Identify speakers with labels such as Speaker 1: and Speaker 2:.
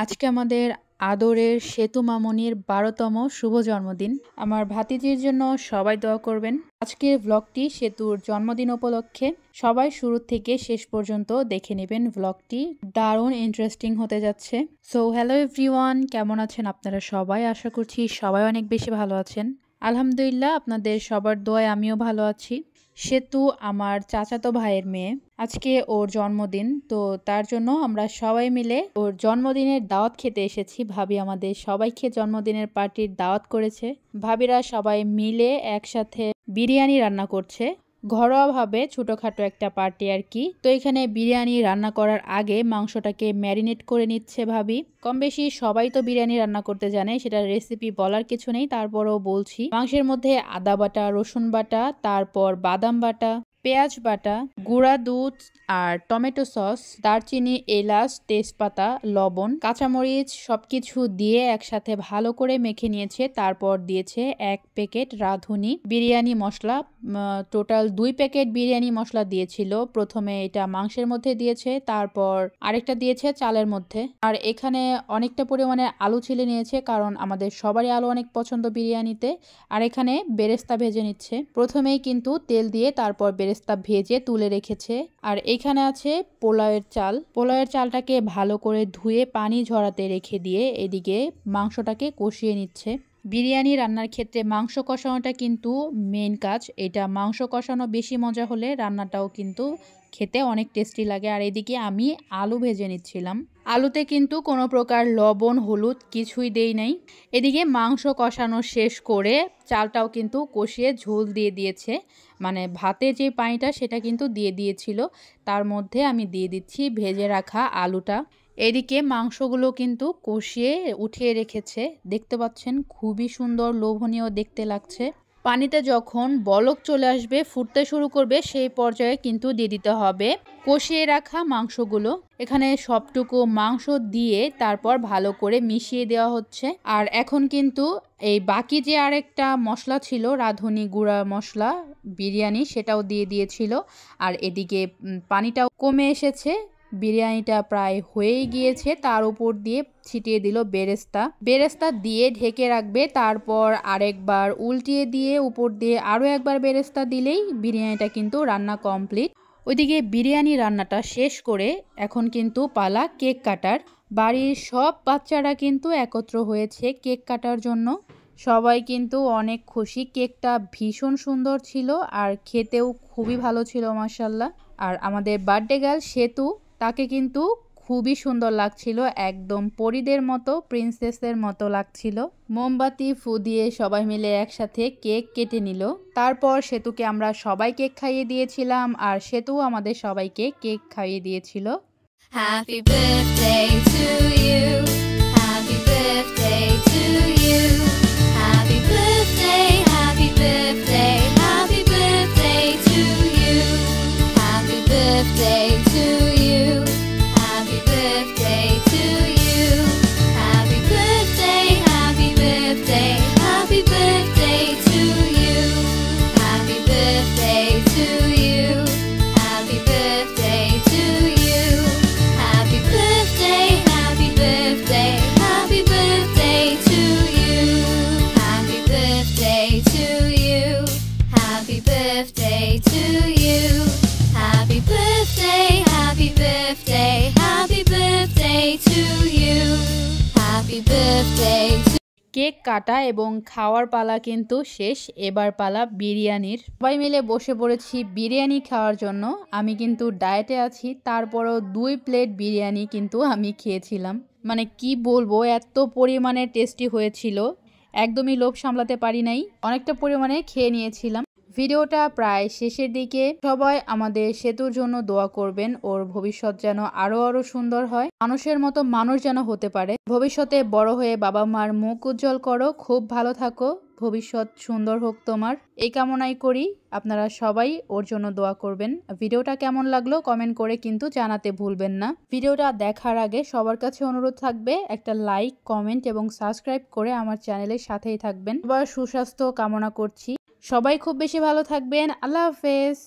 Speaker 1: আজকে আমাদের আদরের সেতু মামনির ১২তম শুভ জন্মদিন। আমার ভাতিজির জন্য সবাই দোয়া করবেন। আজকের ব্লগটি সেতুর জন্মদিন উপলক্ষে। সবাই শুরু থেকে শেষ পর্যন্ত দেখে নেবেন। ব্লগটি দারুণ ইন্টারেস্টিং হতে যাচ্ছে। সো হ্যালো এভরিওয়ান, কেমন আছেন আপনারা সবাই? আশা করছি সবাই অনেক বেশি ভালো আছেন। আলহামদুলিল্লাহ, আপনাদের সবার দোয়ায় আমিও ভালো আছি। সেতু আমার চাচাতো ভাইয়ের মেয়ে। আজকে ওর জন্মদিন, তো তার জন্য আমরা সবাই মিলে ওর জন্মদিনের দাওয়াত খেতে এসেছি। ভাবি আমাদের সবাইকে জন্মদিনের পার্টির দাওয়াত করেছে। ভাবিরা সবাই মিলে একসাথে বিরিয়ানি রান্না করছে। ঘরোয়াভাবে ছোটোখাটো একটা পার্টি আর কি। তো এখানে বিরিয়ানি রান্না করার আগে মাংসটাকে ম্যারিনেট করে নিচ্ছে ভাবি। কম বেশি সবাই তো বিরিয়ানি রান্না করতে জানে, সেটার রেসিপি বলার কিছু নেই, তারপরেও বলছি। মাংসের মধ্যে আদা বাটা, রসুন বাটা, তারপর বাদাম বাটা, পেঁয়াজ বাটা, গুঁড়া দুধ আর টমেটো সস, দারচিনি, এলাচ, তেজপাতা, লবণ, কাঁচামরিচ সবকিছু দিয়ে একসাথে ভালো করে মেখে নিয়েছে। তারপর দিয়েছে 1 প্যাকেট রাঁধুনি বিরিয়ানি মশলা। টোটাল 2 প্যাকেট বিরিয়ানি মশলা দিয়েছিল। প্রথমে এটা মাংসের মধ্যে দিয়েছে, তারপর আরেকটা দিয়েছে চালের মধ্যে। আর এখানে অনেকটা পরিমাণে আলু ছিলে নিয়েছে, কারণ আমাদের সবারই আলু অনেক পছন্দ বিরিয়ানিতে। আর এখানে বেরেস্তা ভেজে নিচ্ছে। প্রথমেই কিন্তু তেল দিয়ে তারপর বেরেস্তা ভেজে তুলে রেখেছে। আর এখানে আছে পোলাওয়ের চাল। পোলাওয়ের চালটাকে ভালো করে ধুয়ে পানি ঝরাতে রেখে দিয়ে এদিকে মাংসটাকে কষিয়ে নিচ্ছে। বিরিয়ানি রান্নার ক্ষেত্রে মাংস কষানোটা কিন্তু মেন কাজ। এটা মাংস কষানো বেশি মজা হলে রান্নাটাও কিন্তু খেতে অনেক টেস্টি লাগে। আর এদিকে আমি আলু ভেজে নিচ্ছিলাম। আলুতে কিন্তু কোনো প্রকার লবণ হলুদ কিছুই দেই নাই। এদিকে মাংস কষানো শেষ করে চালটাও কিন্তু কষিয়ে ঝোল দিয়ে দিয়েছে, মানে ভাতে যে পানিটা সেটা কিন্তু দিয়ে দিয়েছিল। তার মধ্যে আমি দিয়ে দিচ্ছি ভেজে রাখা আলুটা। এদিকে মাংসগুলো কিন্তু কষিয়ে উঠিয়ে রেখেছে। দেখতে পাচ্ছেন খুবই সুন্দর লোভনীয় দেখতে লাগছে। পানিতে যখন বলক চলে আসবে, ফুটতে শুরু করবে, সেই পর্যায়ে কিন্তু দিয়ে দিতে হবে কষিয়ে রাখা মাংসগুলো। এখানে সবটুকু মাংস দিয়ে তারপর ভালো করে মিশিয়ে দেওয়া হচ্ছে। আর এখন কিন্তু এই বাকি যে আরেকটা মশলা ছিল, রাঁধুনি গুঁড়া মশলা বিরিয়ানি, সেটাও দিয়ে দিয়েছিল। আর এদিকে পানিটাও কমে এসেছে, বিরিয়ানিটা প্রায় হয়েই গিয়েছে। তার উপর দিয়ে ছিটিয়ে দিল বেরেস্তা দিয়ে ঢেকে রাখবে। তারপর আরেকবার উল্টিয়ে দিয়ে উপর দিয়ে আরও একবার বেরেস্তা দিলেই বিরিয়ানিটা কিন্তু রান্না কমপ্লিট। ওইদিকে বিরিয়ানি রান্নাটা শেষ করে এখন কিন্তু পালা কেক কাটার। বাড়ির সব বাচ্চারা কিন্তু একত্র হয়েছে কেক কাটার জন্য। সবাই কিন্তু অনেক খুশি। কেকটা ভীষণ সুন্দর ছিল আর খেতেও খুবই ভালো ছিল মাশাআল্লাহ। আর আমাদের বার্থডে গার্ল সেতু, তাকে কিন্তু খুবই সুন্দর লাগছিল, একদম পরীদের মতো, প্রিন্সেসের মতো লাগছিল। মোমবাতি ফু দিয়ে সবাই মিলে একসাথে কেক কেটে নিল। তারপর সেতুকে আমরা সবাই কেক খাইয়ে দিয়েছিলাম, আর সেতু আমাদের সবাইকে কেক খাইয়ে দিয়েছিল।
Speaker 2: Happy birthday to you. Happy birthday to you. Happy birthday, happy birthday, happy birthday to you. Happy birthday to you. Happy birthday to you. Happy birthday, happy birthday, happy birthday to you. Happy birthday to you. Happy birthday to you. Happy birthday, happy birthday, happy birthday to you. Happy birthday to you. Happy birthday to you. Happy birthday, happy birthday, happy birthday to you. Happy birthday to
Speaker 1: cake কাটা এবং খাওয়ার পালা কিন্তু শেষ। এবার পালা বিরিয়ানির। সবাই মিলে বসে পড়েছি বিরিয়ানি খাওয়ার জন্য। আমি কিন্তু ডায়েটে আছি, তারপরও 2 প্লেট বিরিয়ানি কিন্তু আমি খেয়েছিলাম। মানে কি বলবো, এত পরিমাণে টেস্টি হয়েছিল, একদমই লোভ সামলাতে পারি নাই, অনেকটা পরিমাণে খেয়ে নিয়েছিলাম। ভিডিওটা প্রায় শেষের দিকে। সবাই আমাদের সেতুর জন্য দোয়া করবেন, ওর ভবিষ্যৎ যেন আরো সুন্দর হয়, মানুষের মতো মানুষ যেন হতে পারে। ভবিষ্যতে বড় হয়ে বাবা মার মুখ উজ্জ্বল করো, খুব ভালো থাকো, ভবিষ্যৎ সুন্দর হোক তোমার, এই কামনাই করি। আপনারা সবাই ওর জন্য দোয়া করবেন। ভিডিওটা কেমন লাগলো কমেন্ট করে কিন্তু জানাতে ভুলবেন না। ভিডিওটা দেখার আগে সবার কাছে অনুরোধ থাকবে একটা লাইক, কমেন্ট এবং সাবস্ক্রাইব করে আমার চ্যানেলের সাথেই থাকবেন। সবার সুস্বাস্থ্য কামনা করছি। সবাই খুব বেশি ভালো থাকবেন। আল্লাহ হাফেজ।